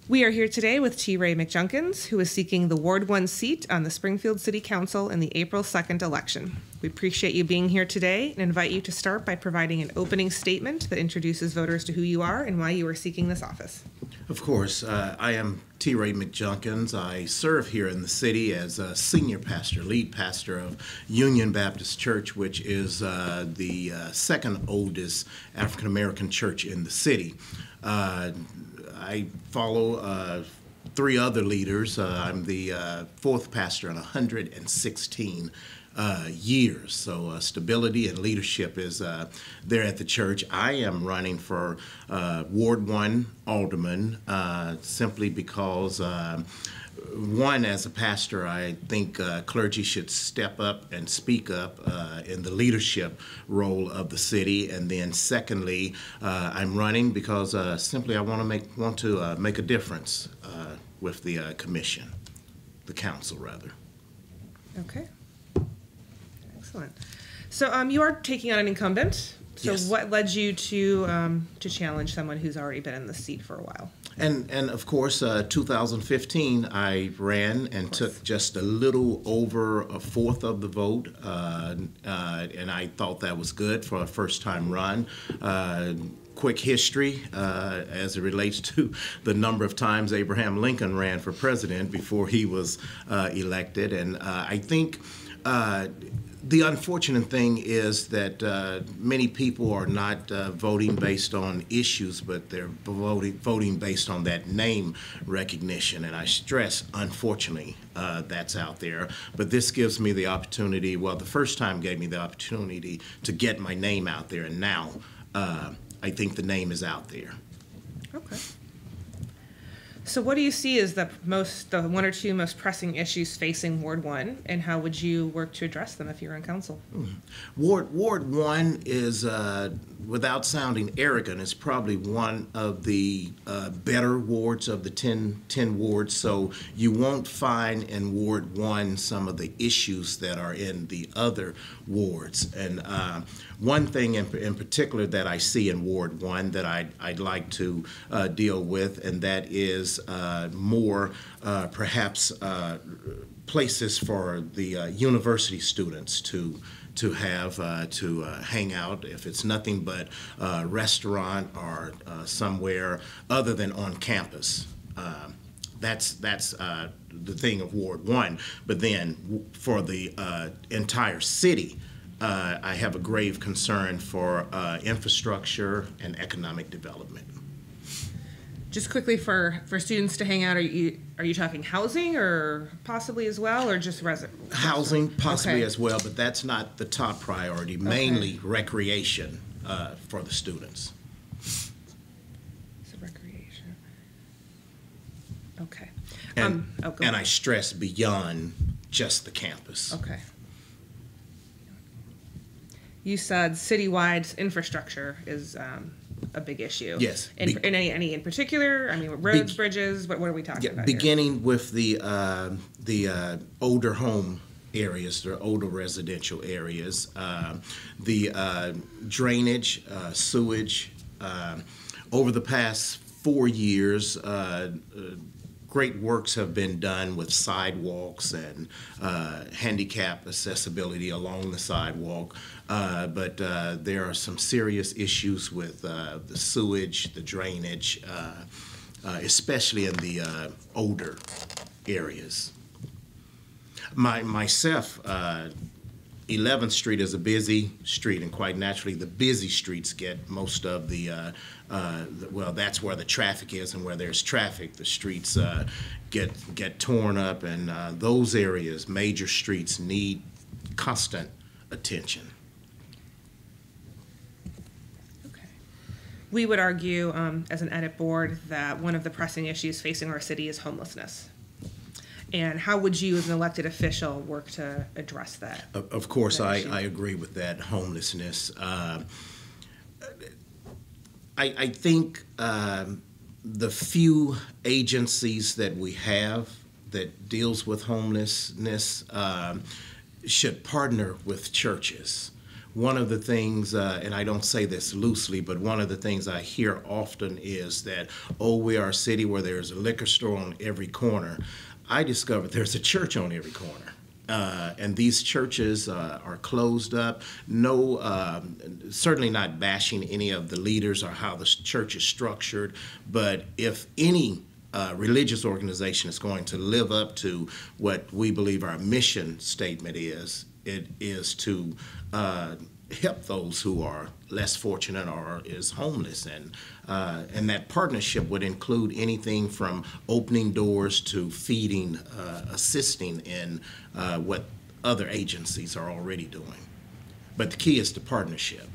We are here today with T. Ray McJunkins, who is seeking the Ward 1 seat on the Springfield City Council in the April 2nd election. We appreciate you being here today and invite you to start by providing an opening statement that introduces voters to who you are and why you are seeking this office. Of course. I am T. Ray McJunkins. I serve here in the city as a senior pastor, lead pastor of Union Baptist Church, which is the second oldest African American church in the city. I follow three other leaders. I'm the fourth pastor in 116 years. So stability and leadership is there at the church. I am running for Ward 1 Alderman simply because one, as a pastor, I think clergy should step up and speak up in the leadership role of the city. And then secondly, I'm running because simply I want to make a difference with the commission, the council rather. Okay. Excellent. So you are taking on an incumbent. So Yes. What led you to challenge someone who's already been in the seat for a while? And of course, 2015, I ran and took just a little over a fourth of the vote, and I thought that was good for a first-time run. Quick history as it relates to the number of times Abraham Lincoln ran for president before he was elected, and I think the unfortunate thing is that many people are not voting based on issues, but they're voting based on that name recognition. And I stress, unfortunately, that's out there. But this gives me the opportunity, well, the first time gave me the opportunity to get my name out there. And now I think the name is out there. Okay. So what do you see as the one or two most pressing issues facing Ward 1, and how would you work to address them if you're on council? Ward 1 is, without sounding arrogant, is probably one of the better wards of the 10 wards. So you won't find in Ward 1 some of the issues that are in the other wards. And one thing in particular that I see in Ward 1 that I'd like to deal with, and that is more perhaps places for the university students to have to hang out, if it's nothing but a restaurant or somewhere other than on campus. That's the thing of Ward 1. But then for the entire city, I have a grave concern for infrastructure and economic development. Just quickly for students to hang out, are you talking housing or possibly as well, or just Housing possibly Okay. as well, but that's not the top priority. Mainly recreation for the students. So recreation. Okay. And, go and ahead. I stress beyond just the campus. Okay. You said citywide infrastructure is a big issue. Yes. And any in particular? I mean, roads, bridges. What are we talking about here? Beginning with the older home areas, the older residential areas, the drainage, sewage. Over the past 4 years, great works have been done with sidewalks and handicap accessibility along the sidewalk, but there are some serious issues with the sewage, the drainage, especially in the older areas. Myself, 11th Street is a busy street, and quite naturally the busy streets get most of the well, that's where the traffic is, and where there's traffic, the streets get torn up, and those areas, major streets, need constant attention. Okay. We would argue, as an edit board, that one of the pressing issues facing our city is homelessness. And how would you, as an elected official, work to address that? Of course, that I issue? agree with that, homelessness. I think the few agencies that we have that deals with homelessness should partner with churches. one of the things, and I don't say this loosely, but one of the things I hear often is that, oh, we are a city where there's a liquor store on every corner. I discovered there's a church on every corner. And these churches are closed up. No, certainly not bashing any of the leaders or how the church is structured, but if any religious organization is going to live up to what we believe our mission statement is, it is to help those who are less fortunate or is homeless, and that partnership would include anything from opening doors to feeding, assisting in what other agencies are already doing. But the key is the partnership.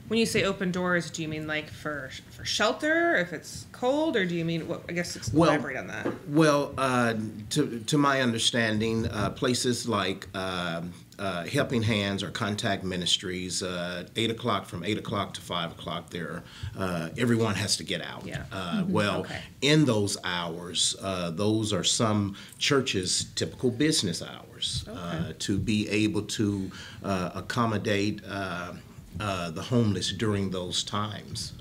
When you say open doors, do you mean like for shelter if it's cold, or do you mean what? I guess elaborate on that. Well, to my understanding, places like Helping Hands or Contact Ministries, 8 o'clock, from 8 o'clock to 5 o'clock, there, everyone has to get out. Yeah. Okay. In those hours, those are some churches' typical business hours, to be able to accommodate the homeless during those times.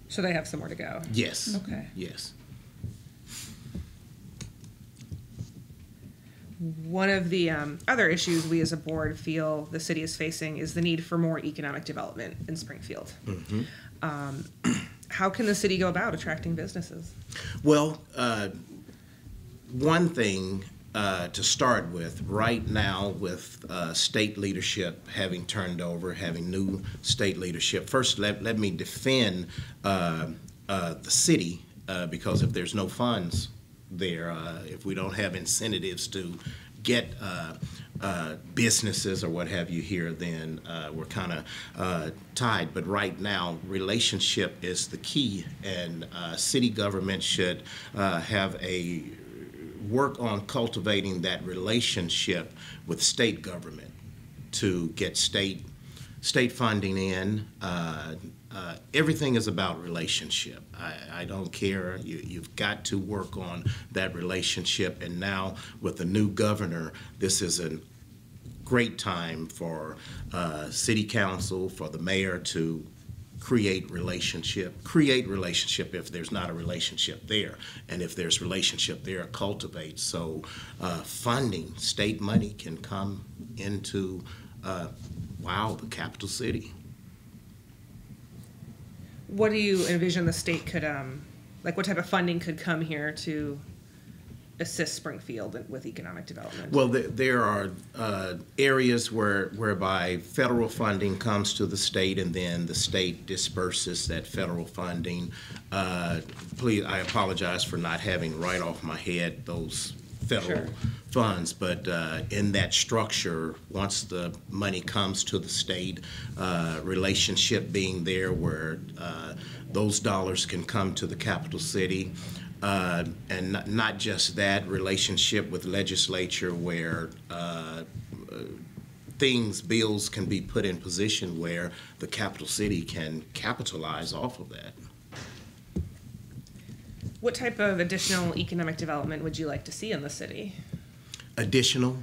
So they have somewhere to go. Yes. Okay. Yes. One of the other issues we as a board feel the city is facing is the need for more economic development in Springfield. Mm-hmm. How can the city go about attracting businesses? Well, one thing to start with, right now with state leadership having turned over, having new state leadership, first let me defend the city, because if there's no funds there, if we don't have incentives to get businesses or what have you here, then we're kind of tied. But right now, relationship is the key, and city government should have a work on cultivating that relationship with state government to get state funding in. Everything is about relationship. I don't care. You've got to work on that relationship. And now with the new governor, this is a great time for city council, for the mayor to create relationship if there's not a relationship there, and if there's relationship there, cultivate. So funding, state money can come into the capital city. What do you envision the state could, what type of funding could come here to assist Springfield with economic development? Well, there are areas whereby federal funding comes to the state, and then the state disperses that federal funding. Please, I apologize for not having right off my head those federal funds, but in that structure, once the money comes to the state, relationship being there where those dollars can come to the capital city. And not just that, relationship with legislature where bills can be put in position where the capital city can capitalize off of that. What type of additional economic development would you like to see in the city? Additional?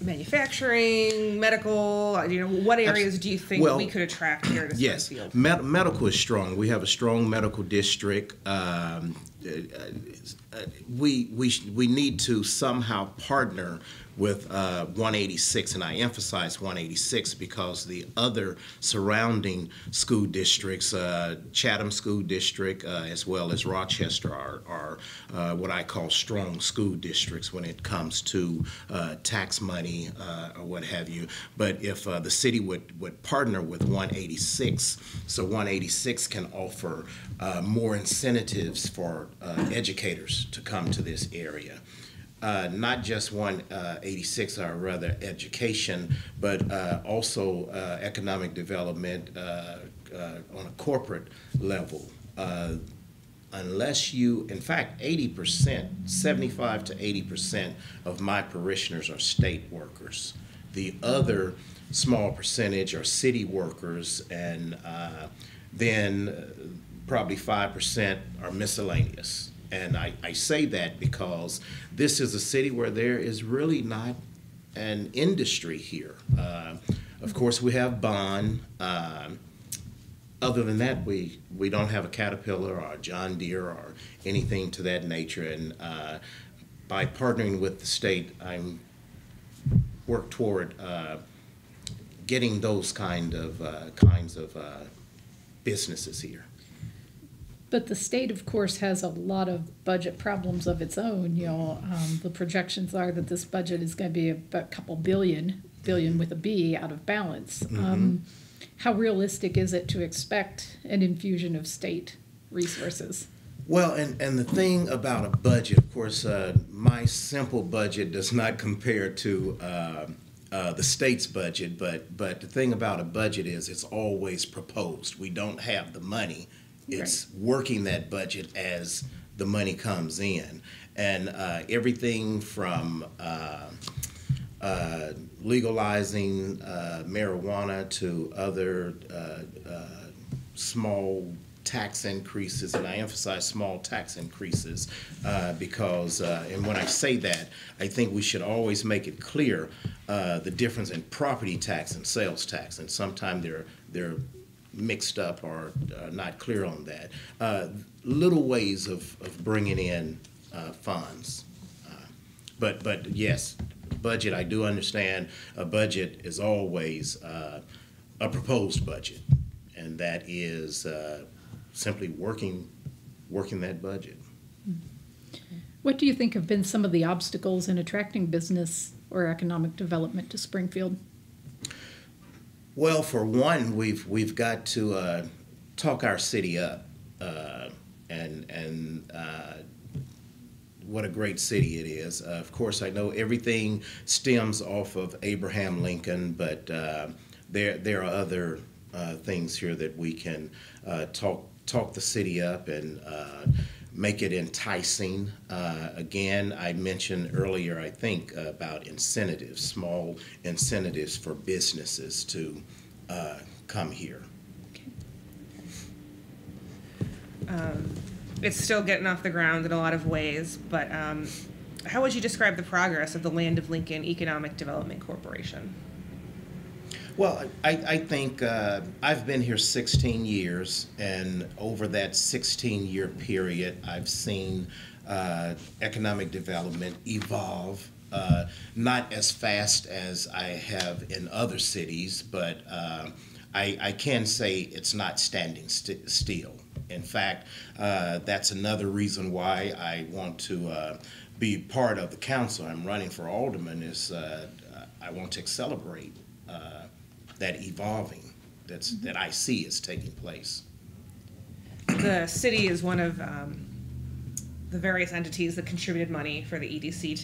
Manufacturing, medical, what areas do you think we could attract here to Springfield? Yes, medical is strong. We have a strong medical district. We need to somehow partner with 186, and I emphasize 186 because the other surrounding school districts, Chatham School District as well as Rochester, are what I call strong school districts when it comes to tax money or what have you. But if the city would partner with 186, so 186 can offer more incentives for educators to come to this area. Not just 186, or rather education, but also economic development on a corporate level. Unless you, in fact, 80%, 75 to 80% of my parishioners are state workers. The other small percentage are city workers, and then probably 5% are miscellaneous. And I say that because this is a city where there is really not an industry here. Of course, we have bond. Other than that, we don't have a Caterpillar or a John Deere or anything to that nature. And by partnering with the state, I'm work toward getting those kinds of businesses here. But the state, of course, has a lot of budget problems of its own. The projections are that this budget is going to be about a couple billion with a B, out of balance. How realistic is it to expect an infusion of state resources? Well, and the thing about a budget, of course, my simple budget does not compare to the state's budget, but the thing about a budget is it's always proposed. We don't have the money. It's right. Working that budget as the money comes in. And everything from legalizing marijuana to other small tax increases, and I emphasize small tax increases because, and when I say that, I think we should always make it clear the difference in property tax and sales tax, and sometimes they're mixed up or not clear on that. Little ways of bringing in funds. But yes, budget, I do understand a budget is always a proposed budget, and that is simply working that budget. What do you think have been some of the obstacles in attracting business or economic development to Springfield? Well, for one, we've got to talk our city up, and what a great city it is. Of course, I know everything stems off of Abraham Lincoln, but there are other things here that we can talk the city up and make it enticing. Again, I mentioned earlier, I think, about incentives, small incentives for businesses to come here. It's still getting off the ground in a lot of ways, but how would you describe the progress of the Land of Lincoln Economic Development Corporation? Well, I think I've been here 16 years, and over that 16-year period, I've seen economic development evolve, not as fast as I have in other cities, but I can say it's not standing still. In fact, that's another reason why I want to be part of the council. I'm running for alderman, is I want to accelerate that evolving that I see is taking place. The city is one of the various entities that contributed money for the EDC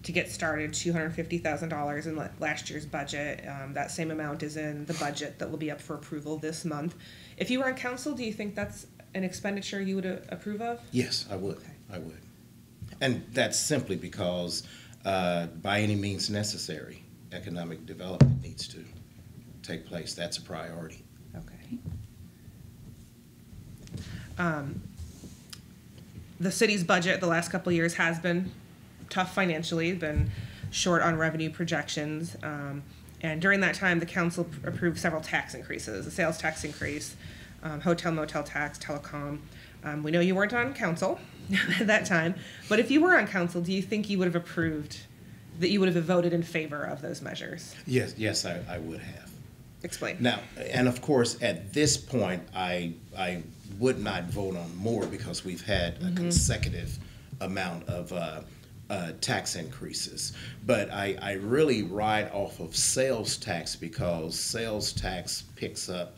to get started, $250,000 in last year's budget. That same amount is in the budget that will be up for approval this month. If you were on council, do you think that's an expenditure you would approve of? Yes, I would. Okay. I would. And that's simply because by any means necessary, economic development needs to take place. That's a priority. Okay. The city's budget the last couple of years has been tough financially, been short on revenue projections, and during that time the council approved several tax increases, a sales tax increase, hotel motel tax, telecom. We know you weren't on council at that time, but if you were on council, do you think you would have approved, that you would have voted in favor of those measures? Yes, I would have. Explain. Now, and of course, at this point, I would not vote on more because we've had a consecutive amount of tax increases. But I really ride off of sales tax because sales tax picks up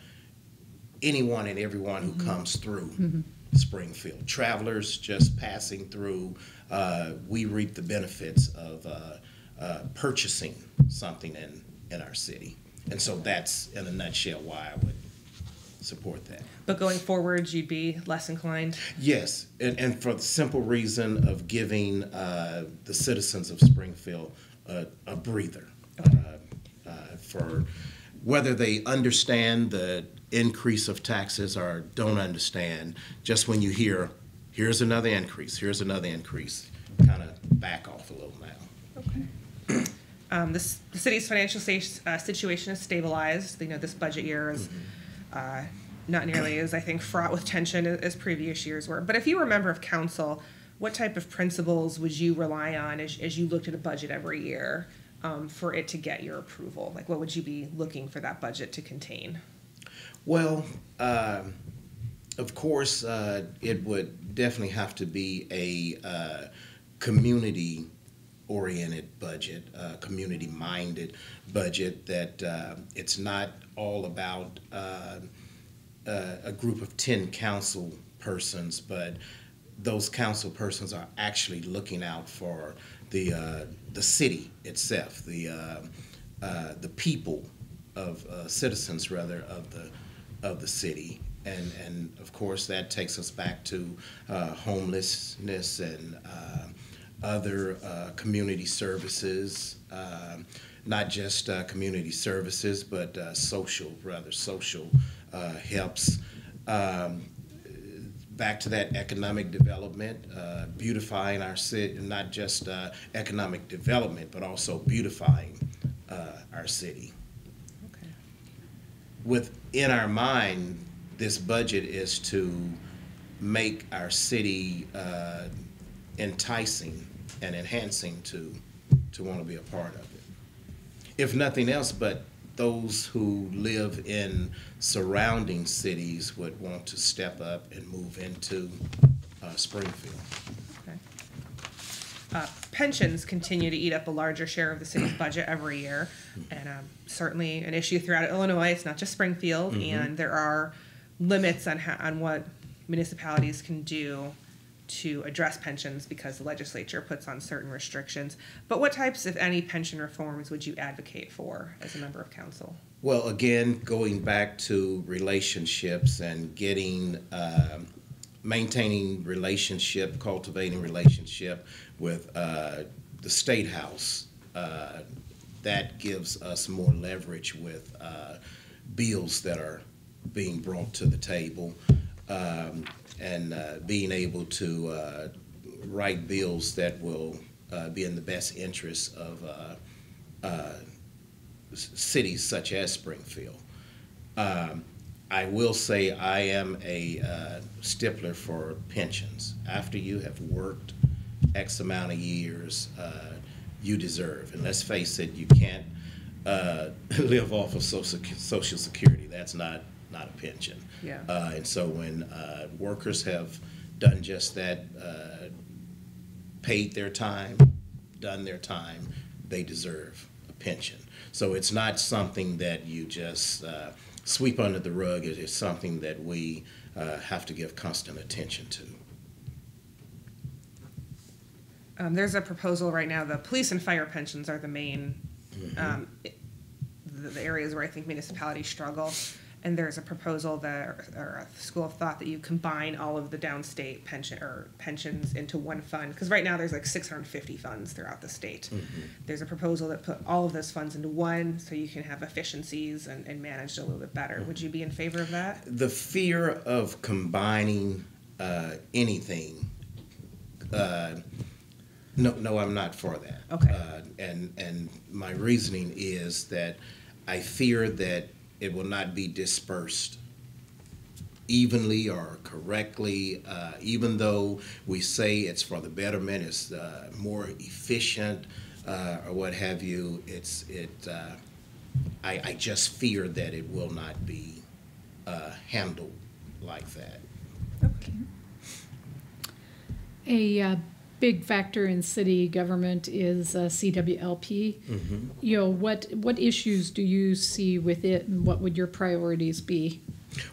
anyone and everyone who comes through Springfield. Travelers just passing through, we reap the benefits of purchasing something in our city. And so that's, in a nutshell, why I would support that. But going forward, you'd be less inclined? Yes, and for the simple reason of giving the citizens of Springfield a breather. For whether they understand the increase of taxes or don't understand, just when you hear, here's another increase, kind of back off a little now. Okay. The city's financial situation is stabilized. You know, this budget year is not nearly as, I think, fraught with tension as previous years were. But if you were a member of council, what type of principles would you rely on as you looked at a budget every year for it to get your approval? Like, what would you be looking for that budget to contain? Well, of course, it would definitely have to be a community-oriented budget, community-minded budget, that it's not all about a group of 10 council persons, but those council persons are actually looking out for the city itself, the people of citizens rather of the city, and of course that takes us back to homelessness and other community services, not just community services, but social helps. Back to that economic development, beautifying our city, not just economic development, but also beautifying our city. Okay. Within our mind, this budget is to make our city enticing and enhancing to want to be a part of it. If nothing else, but those who live in surrounding cities would want to step up and move into Springfield. Okay. Pensions continue to eat up a larger share of the city's budget every year, and certainly an issue throughout Illinois. It's not just Springfield, and there are limits on what municipalities can do to address pensions because the legislature puts on certain restrictions. But what types, if any, pension reforms would you advocate for as a member of council? Well, again, going back to relationships and getting, maintaining relationship, cultivating relationship with the State House, that gives us more leverage with bills that are being brought to the table. And being able to write bills that will be in the best interests of cities such as Springfield. I will say I am a stickler for pensions. After you have worked X amount of years, you deserve. And let's face it, you can't live off of Social Security. That's not a pension. Yeah. And so when workers have done just that, paid their time, done their time, they deserve a pension. So it's not something that you just sweep under the rug. It is something that we have to give constant attention to. There's a proposal right now. The police and fire pensions are the main the areas where I think municipalities struggle. And there's a proposal or a school of thought that you combine all of the downstate pensions into one fund. Because right now there's like 650 funds throughout the state. There's a proposal that put all of those funds into one so you can have efficiencies and manage it a little bit better. Would you be in favor of that? The fear of combining anything, no, I'm not for that. Okay. And my reasoning is that I fear that it will not be dispersed evenly or correctly, even though we say it's for the betterment, it's more efficient, or what have you. I just fear that it will not be handled like that. Okay. A big factor in city government is CWLP. You know, what issues do you see with it, and what would your priorities be?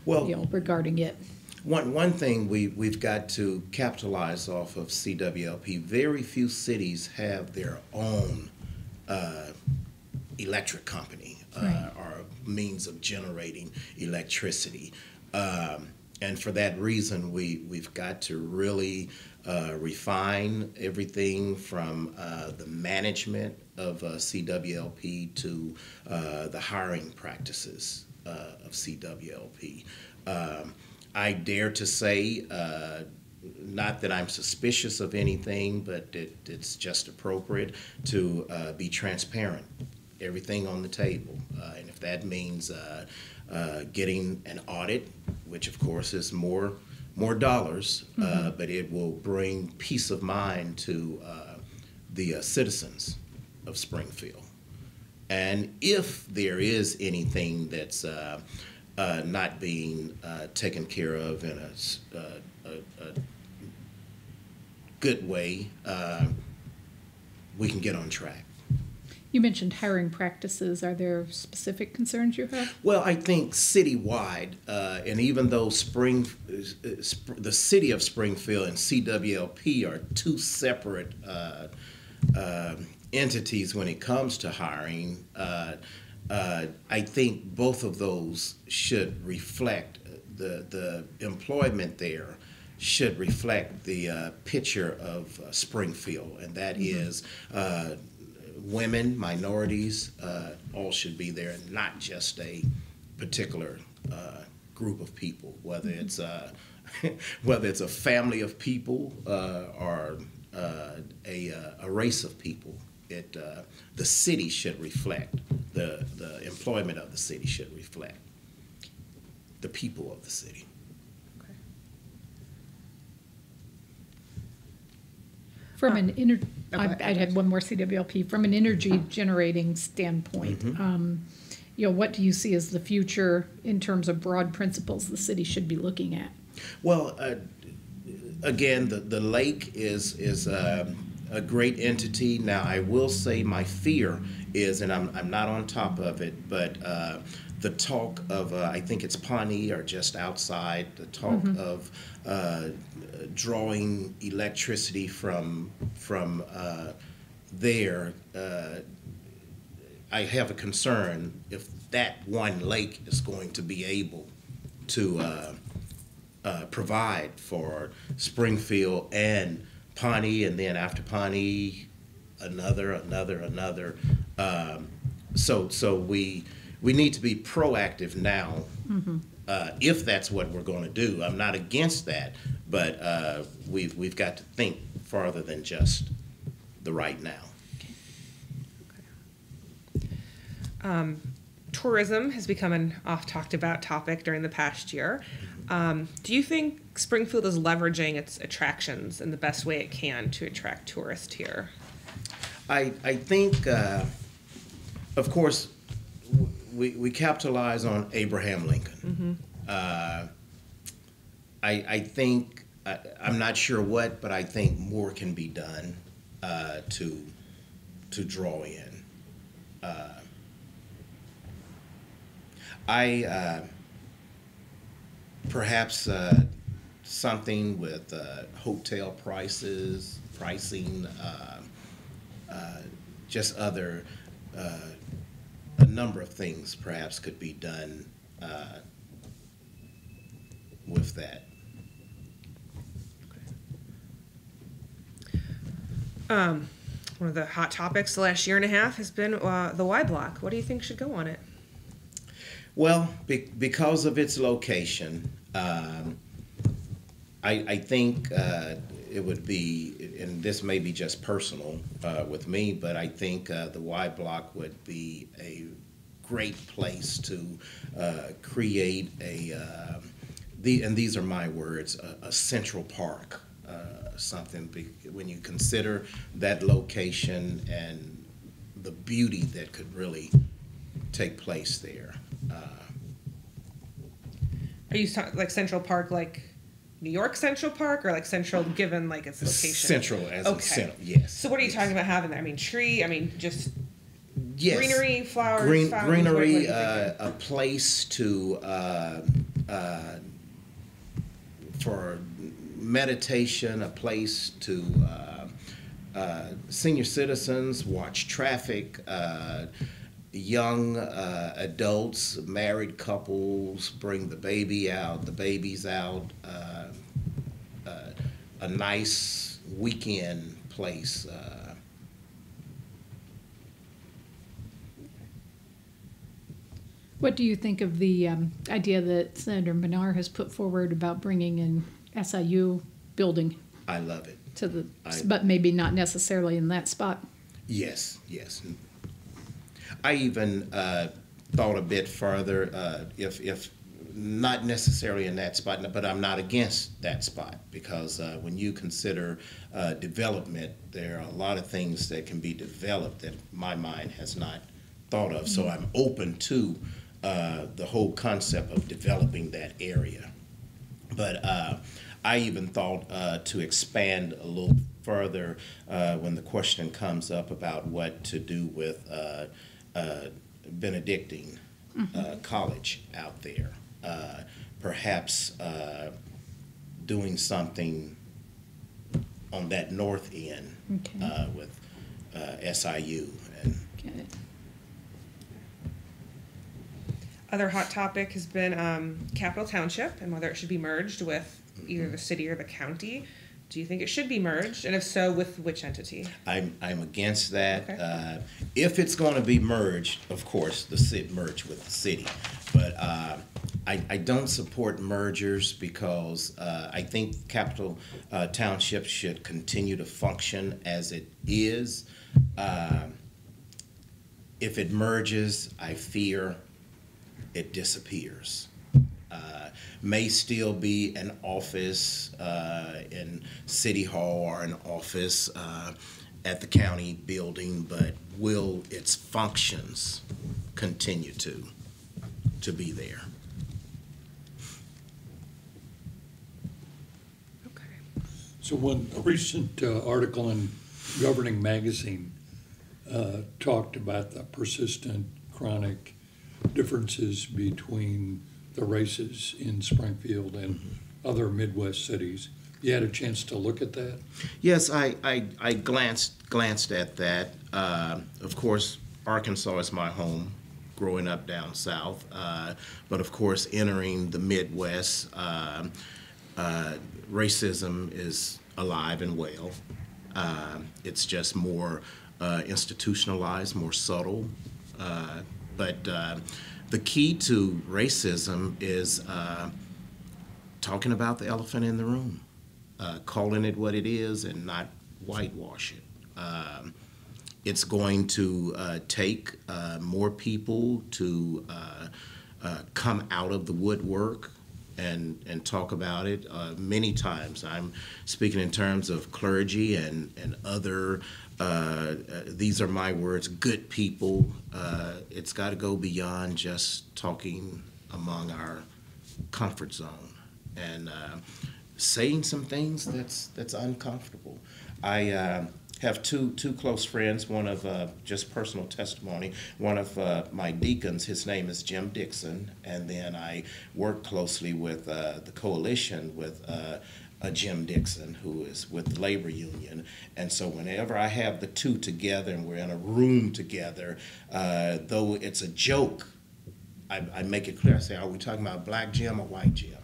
Well, regarding it. One thing we've got to capitalize off of CWLP. Very few cities have their own electric company or means of generating electricity. And for that reason, we've got to really refine everything from the management of CWLP to the hiring practices of CWLP. I dare to say not that I'm suspicious of anything, but it's just appropriate to be transparent. Everything on the table. And if that means getting an audit, which of course is more dollars, but it will bring peace of mind to the citizens of Springfield. And if there is anything that's not being taken care of in a good way, we can get on track. You mentioned hiring practices. Are there specific concerns you have? Well, I think citywide, and even though the city of Springfield and CWLP are two separate entities when it comes to hiring, I think both of those should reflect the employment there should reflect the picture of Springfield, and that is women, minorities, all should be there, and not just a particular group of people, whether it's whether it's a family of people or a race of people. The city should reflect, the employment of the city should reflect the people of the city. From an I had one more CWLP. From an energy generating standpoint, what do you see as the future in terms of broad principles the city should be looking at? Well, again, the lake is a great entity. Now, I will say my fear is, and I'm not on top of it, but the talk of, I think it's Pawnee or just outside, the talk of drawing electricity from there, I have a concern if that one lake is going to be able to provide for Springfield and Pawnee, and then after Pawnee, another. So we need to be proactive now. If that's what we're going to do. I'm not against that, but we've got to think farther than just the right now. Tourism has become an oft-talked about topic during the past year. Do you think Springfield is leveraging its attractions in the best way it can to attract tourists here? I think, of course, we capitalize on Abraham Lincoln. I think, I'm not sure what, but I think more can be done to draw in. Perhaps something with hotel pricing, just other, a number of things perhaps could be done with that. One of the hot topics the last year and a half has been the Y Block. What do you think should go on it? Well, because of its location, I think it would be, and this may be just personal with me, but I think the Y Block would be a great place to create and these are my words, a Central Park, something, when you consider that location and the beauty that could really take place there. Are you talking like Central Park, like New York Central Park, or like Central given like its location? Central as in central, yes. So what are you talking about having there? I mean, just yes. Greenery, flowers, greenery, a place to for meditation, a place to senior citizens watch traffic. Young adults, married couples bring the babies out, a nice weekend place. What do you think of the idea that Senator Menard has put forward about bringing in SIU building I love it. to but maybe not necessarily in that spot. Yes, yes. I even thought a bit further, if not necessarily in that spot, but I'm not against that spot, because when you consider development, there are a lot of things that can be developed that my mind has not thought of. So I'm open to the whole concept of developing that area. But I even thought to expand a little further when the question comes up about what to do with Benedictine College out there. Perhaps doing something on that north end with SIU. And Okay. Other hot topic has been Capital Township and whether it should be merged with either the city or the county. Do you think it should be merged? And if so, with which entity? I'm against that. Okay. If it's going to be merged, of course, the city merge with the city. But I don't support mergers because I think Capital Township should continue to function as it is. If it merges, I fear it disappears. May still be an office in City Hall or an office at the county building, but will its functions continue to be there? Okay. So a recent article in Governing Magazine talked about the persistent, chronic differences between the races in Springfield and other Midwest cities. You had a chance to look at that? Yes, I glanced at that. Of course, Arkansas is my home, growing up down south. But of course, entering the Midwest, racism is alive and well. It's just more institutionalized, more subtle. But the key to racism is talking about the elephant in the room, calling it what it is and not whitewash it. It's going to take more people to come out of the woodwork and talk about it. Many times I'm speaking in terms of clergy and other, these are my words, good people. It's got to go beyond just talking among our comfort zone and saying some things that's uncomfortable. I have two close friends, one of just personal testimony, one of my deacons, his name is Jim Dixon, and then I work closely with the coalition with Jim Dixon, who is with the labor union. And so whenever I have the two together and we're in a room together, though it's a joke, I make it clear. I say, are we talking about black Jim or white Jim?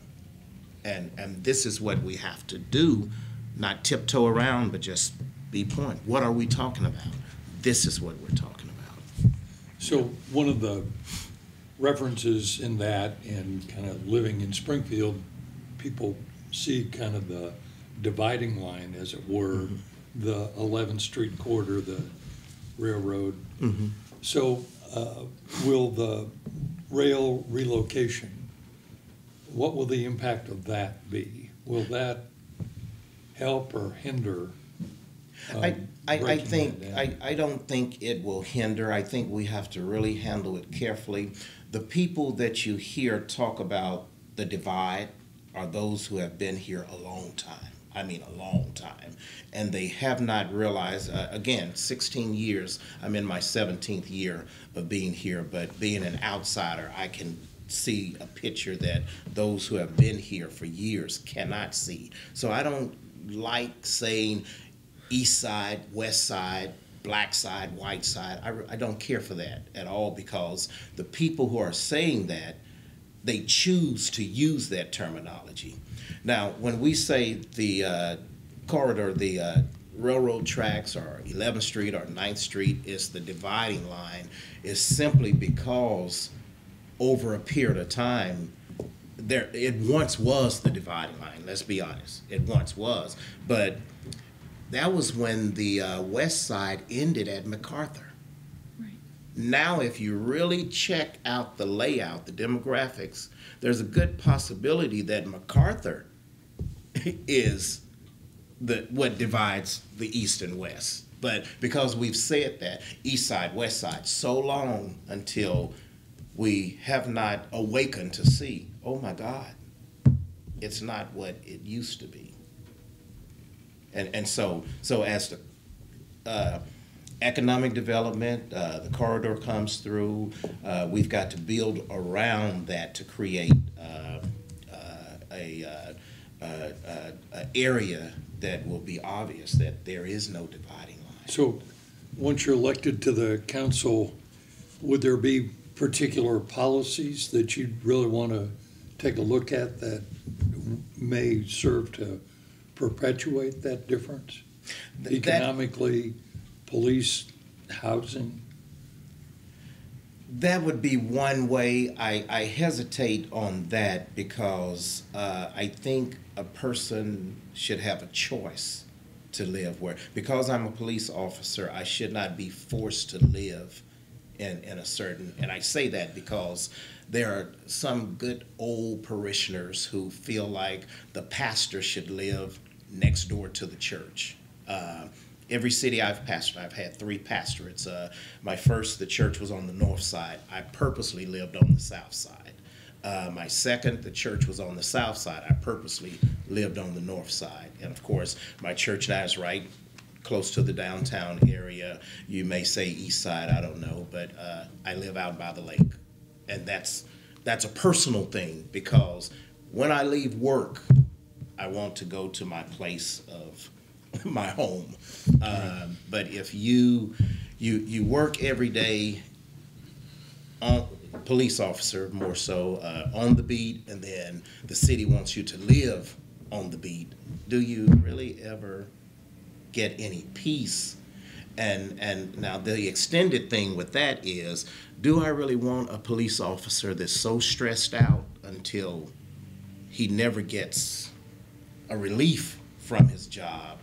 And this is what we have to do, not tiptoe around, but just be point. What are we talking about? This is what we're talking about. So one of the references in that and kind of living in Springfield, people see kind of the dividing line, as it were, the 11th Street corridor, the railroad. So will the rail relocation, what will the impact of that be? Will that help or hinder? I don't think it will hinder. I think we have to really handle it carefully. The people that you hear talk about the divide are those who have been here a long time. I mean, a long time. And they have not realized, again, 16 years, I'm in my 17th year of being here, but being an outsider, I can see a picture that those who have been here for years cannot see. So I don't like saying east side, west side, black side, white side. I don't care for that at all, because the people who are saying that, they choose to use that terminology. Now, when we say the corridor, the railroad tracks, or 11th Street or 9th Street is the dividing line, is simply because over a period of time, it once was the dividing line. Let's be honest, it once was, but that was when the West Side ended at MacArthur. Right. Now, if you really check out the layout, the demographics, there's a good possibility that MacArthur is what divides the East and West. But because we've said that, East Side, West Side, so long until we have not awakened to see, oh my God, it's not what it used to be. And so as the economic development, the corridor comes through, we've got to build around that to create a area that will be obvious that there is no dividing line. So, once you're elected to the council, would there be particular policies that you'd really want to take a look at that may serve to perpetuate that difference? Economically, police, housing? That would be one way. I hesitate on that because I think a person should have a choice to live where. Because I'm a police officer, I should not be forced to live in a certain, and I say that because there are some good old parishioners who feel like the pastor should live next door to the church. Every city I've pastored, I've had 3 pastorates. My first, the church was on the north side. I purposely lived on the south side. My second, the church was on the south side. I purposely lived on the north side. And of course, my church now is right close to the downtown area. You may say east side, I don't know, but I live out by the lake. And that's a personal thing because when I leave work, I want to go to my place of my home. But if you work every day, police officer more so, on the beat, and then the city wants you to live on the beat, do you really ever get any peace? And now the extended thing with that is, do I really want a police officer that's so stressed out until he never gets a relief from his job?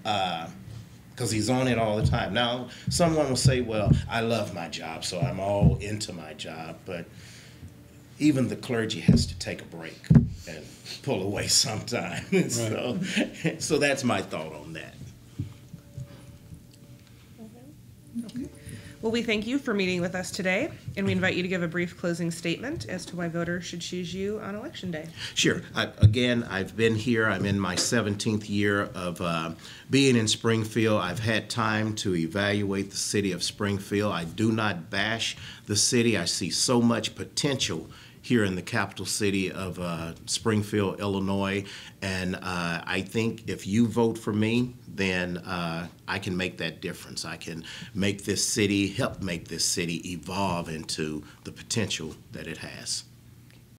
Because he's on it all the time. Now, someone will say, well, I love my job, so I'm all into my job. But even the clergy has to take a break and pull away sometime. Right. So that's my thought on that. Well, we thank you for meeting with us today, and we invite you to give a brief closing statement as to why voters should choose you on Election Day. Sure. Again, I've been here. I'm in my 17th year of being in Springfield. I've had time to evaluate the city of Springfield. I do not bash the city. I see so much potential here in the capital city of Springfield, Illinois. And I think if you vote for me, then I can make that difference. I can make this city, help make this city evolve into the potential that it has.